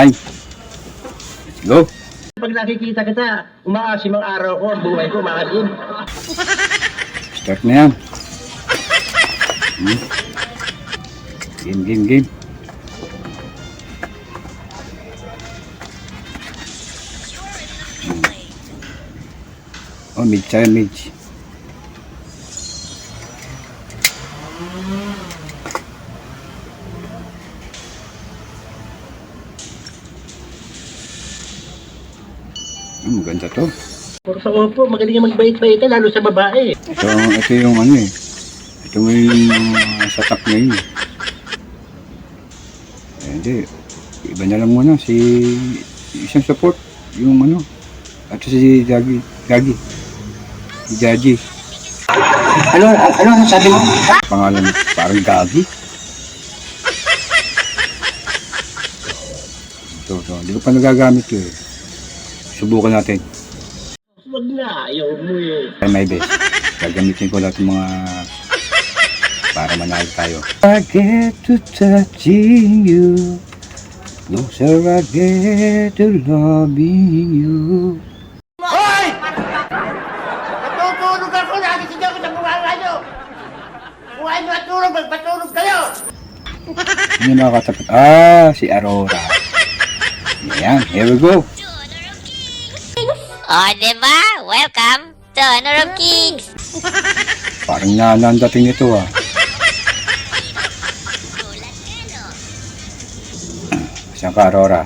Time. Let's go. Pag nakikita kita, umaasim ang araw ko, ang buhay ko, umaasim. Start na yan. Game. Oh, mid tayo, mid. Maganda to. Puro sa opo, magaling yung magbait-bait lalo sa babae. Ito yung ano eh. Ito yung setup ngayon eh. Hindi. Iba na lang muna si isang support. Yung ano. At si Gagi. Si Jaji. Ano sabi mo? Pangalan parang Gagi. Ito. Hindi ko pa nagagamit ito eh. Subukan natin. Wag na, ayaw mo eh. Try my best. Gagamitin ko lahat ng mga para manalo tayo. I get to touching you. Closer I get to loving you. Hoy! Natutulog ako, nakisigaw ko sa bunga nyo. Bunga nyo at tulog, magpatulog kayo. Hindi nakakatapat. Si Aurora. Ayan, here we go. O, diba? Welcome to Honor of Kings! Parang nandating ito ah. Saan ka, Aurora?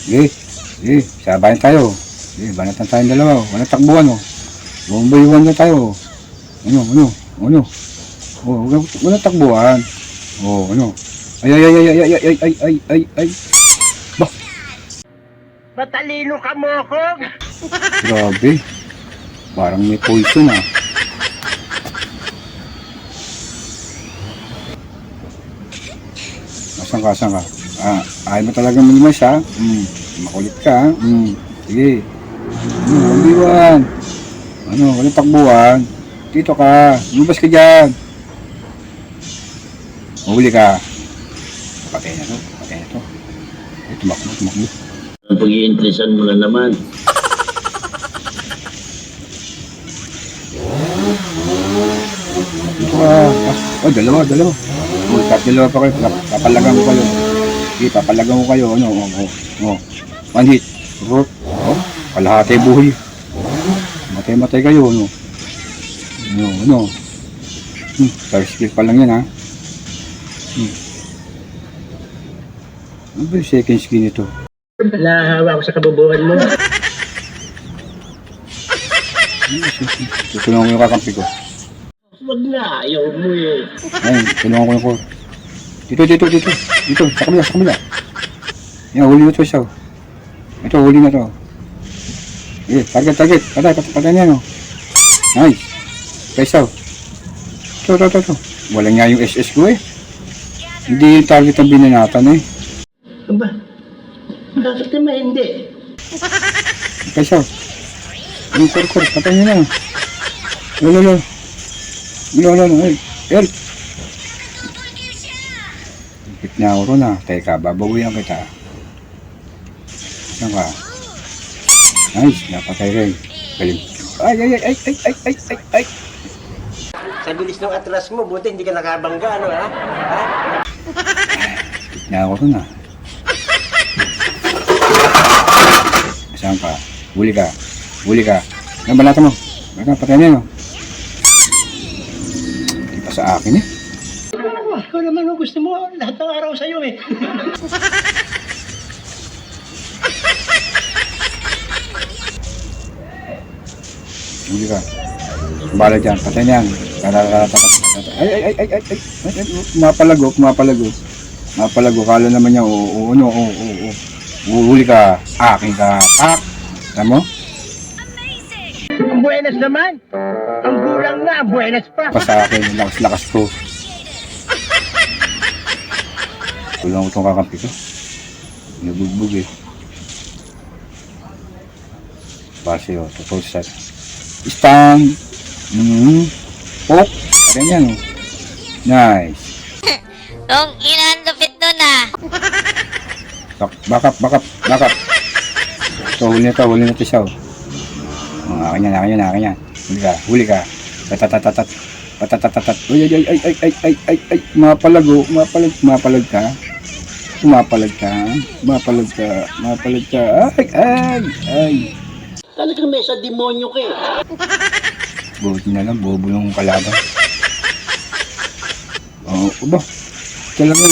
Sige, sabayan tayo. Sige, banatan tayong dalawa. Walang takbuhan oh. Bumbayuan na tayo. Ano? Oh, walang takbuhan. Oh, ano? Ay. Bah, Matalino ka mo ako. grabe. Parang may poison ah. Saan ka? Ayaw mo talaga minimas ha? Makulit ka ha? Sige. Huliwan. Walang takbuhan. Dito ka. Lumabas ka dyan. Huli ka. Patay na to. Tumakbo. Ang pag-iintresan mo na naman. Dalawa. Dalawa pa kayo. Papalagan ko kayo. Sige, papalagan ko kayo. One hit. Kalahati buhay. Matay kayo. First skill pa lang yan ha. Ano ba yung second skill nito? Nahahawa ko sa kabubuhan mo. Tutulungan ko yung kakampi ko. Wag na, ayaw mo eh. Ayun, tulungan ko yung core. Dito, sa kabila. Yan, huli mo ito isa. Ito, huli na to. Target. Patay niya, no? Nice. Isa. Ito. Walang nga yung SS ko eh. Hindi yung target ang binanatan eh. Aba, bakit naman hindi? Isa. Yung core, patay niya na. Lolo. Ay, help. Hit na ako ron ah. Teka, babawian kita. Saan ka? Nice, napatay rin. Galing. Ay. Sa bilis ng atras mo, buti hindi ka nakabangga, ano ha? Hit na ako ron ah. Saan ka? Huli ka. Nabalata mo. Patay na yun. Hindi pa sa akin eh. Ikaw naman ang gusto mo, lahat ng araw sa'yo eh. Huli ka. Bala dyan. Patay niyan. Ay. Mapalago. Kala naman niya. Oo. Huli ka. Akin ka. Tama mo? Ang buenas naman. Ang gulang na, ang buenas pa. Pa sa akin. Lakas ko. Kulang ko itong kakampi ko. Nabugbog eh. Base o. Totoo set. Stand. Poke. Ganyan. Nice. Kung inandupit nun ah. Back up. So, huli na to siya. Oh, akin yan. Huli ka. Tatatatat. Ay. Mapalag ka. Ay. Talagang may sa demonyo ka eh. Buti na lang, bobo yung kalaban. Oo, ba? Talagang,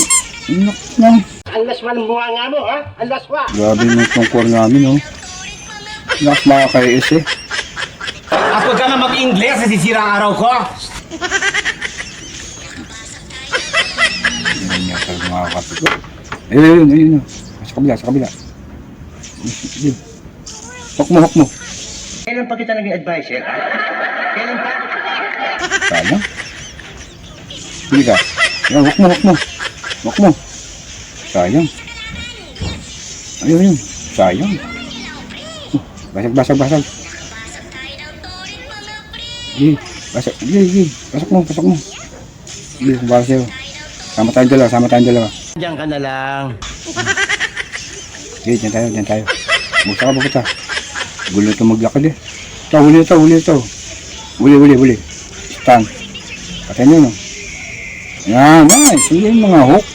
Ang laswa ng bunga nga mo, ha? Ang laswa. grabe yung tungkor namin, oh. Lakas makakais eh. Ako ka na mag-Ingles, nasisira ang araw ko. Hindi niya talaga makakapit. Ayun. Sa kabila. Hok mo. Kailan pa kita naging advisor, ha? Kailan pa? Sayang. Huli ka. Ayun, hok mo. Sayang. Ayun. Sayang. Basag. Basag mo. Para sa'yo. Sama tayong dalawa. Diyan ka na lang. Diyan tayo. Bukta ka. Gulo ito maglakad eh. Huli ito. Huli. Stand. Patayin nyo, no? Yan, nice. Hindi yung mga hook.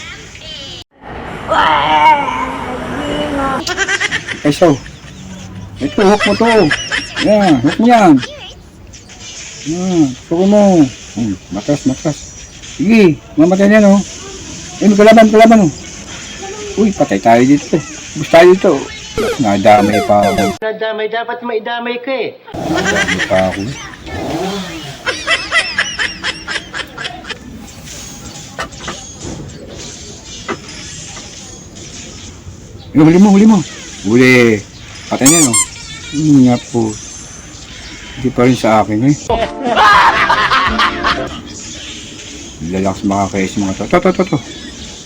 Peso. Ito, hook mo to. Yan, hook mo yan. Yan, tuko mo. Matras. Sige, mamatay na, no? Kalaban, no? Uy, patay tayo dito. Gusto tayo dito. Nadamay pa ako. Nadamay, dapat maidamay ka eh. Nadamay pa ako. Huli mo. Huli. Patay na, no? Nga po. Hindi pa rin sa akin, eh. Lalakas makakais mga to. To.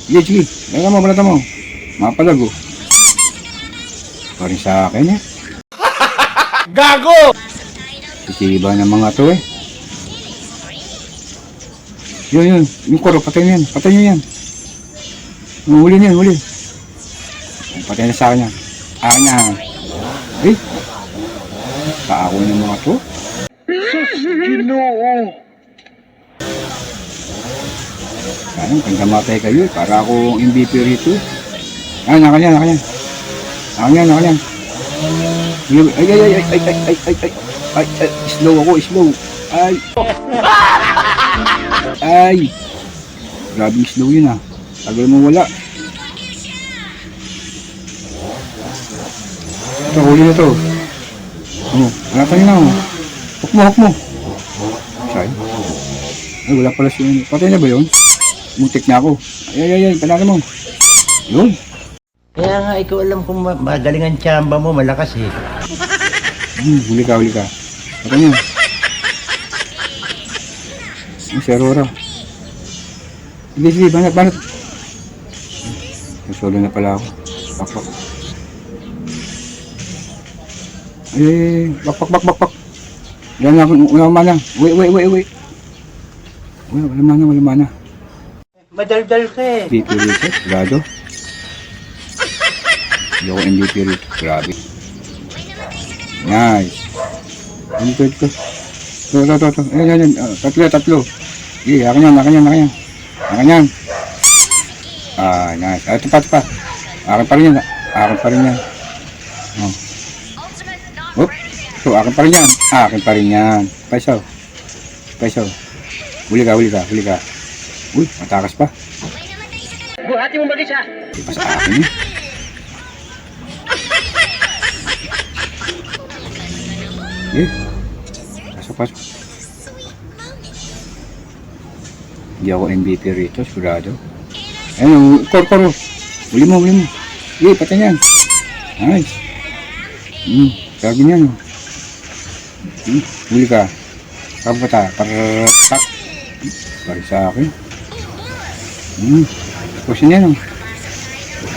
Sige. Balata mo. Mapalag, oh. Pa rin sa akin, eh. Gago! Sisiba ng mga to, eh. Yun. Yung koro, patay nyo yan. Huli niyan. Patay na sa akin yan. Akin yan. Eh. Kaako ng mga to. Ginoo. Sayang, kung namatay kayo, para akong MVP rito. Naka yan. Ay, slow ako. Ay. Grabing slow yun, ah. Tagal mo wala. Ito, huli na to. Alatan nyo na, oh. Huk mo. Sayang. Ay, wala pala siya. Patay na ba yun? Muntik na ako. Ay, panalo mo. Yun. Kaya nga, ikaw alam kung magaling ang tsamba mo, malakas eh. Huli ka. Patay niya. Si Aurora. Sige, banat. Solo na pala ako. Bakpak. Ay, bakpak. Yan ako, wala mana. Wait. Wala mana. Madaldal ka eh. MVP rito, grado. Hindi ako MVP rito, grabe. Nice. Ito. Ito. Ayan. Tatlo. Sige, akin yan. Ah, nice. Ito pa. Akin pa rin yan. Oh. Oop. Ito, akin pa rin yan. Peso. Huli ka. Uy, matakas pa. Buhati mo mag-isa. Hindi pa sa akin eh. Pasok. Hindi ako MVP rito, sigurado. Ayun, koro. Huli mo. Patay yan. Nice. Sabi niya, no. Huli ka. Kapata, paratak. Pari sa akin. Pusin yan, no.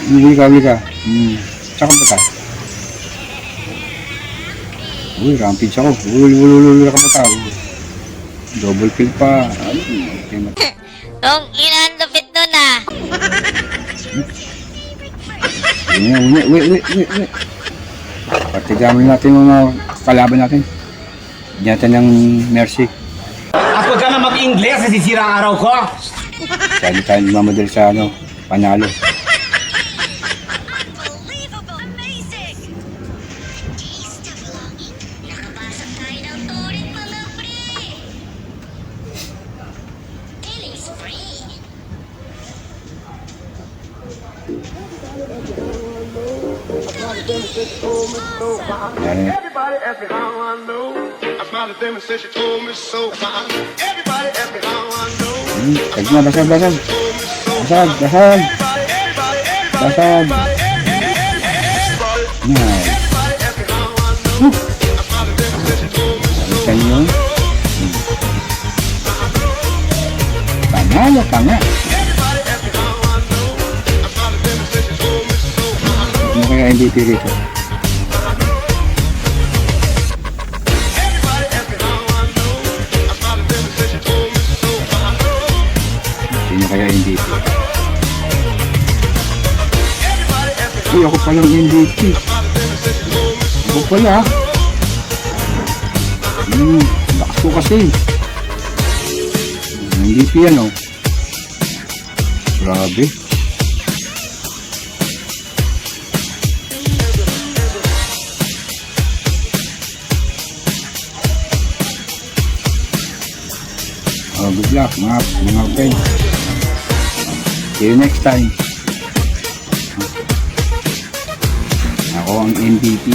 Huli ka. Tsaka ba tayo? Uy, rampage ako. Uy, ka ba tayo? Double kill pa. Tong ina, ang lupit nun ah. Uwi. Patigamin natin yung mga kalaban natin. Bigyan natin ng mercy. At huwag ka na mag-Ingles, nasisira ang araw ko. Kaya di tayo mamadali sa panalo. Unbelievable! Amazing! Taste of longing. Nakabasa tayo ng turit mga pre. Feelings free. Yan. Everybody ask me how I know. I smiled at them and said she told me so. Everybody ask me how I know. Tag na, basag. Everybody, Basag. everybody, Yan. everybody ask me how I know. I smiled at them and said she told me so. Balikan nyo. Panalo ka nga. Everybody ask me how I know. I smiled at them and said she told me so. Ano kaya MVP rito? Everybody ask me how I know. I smiled at them and said she told me so. Sino kaya MVP? Everybody ask me Uy, ako palang MVP. Ako pala. Lakas ko kasi. MVP yan, oh. Grabe. Oh, good luck, mga friends. See you next time. Ako ang MVP.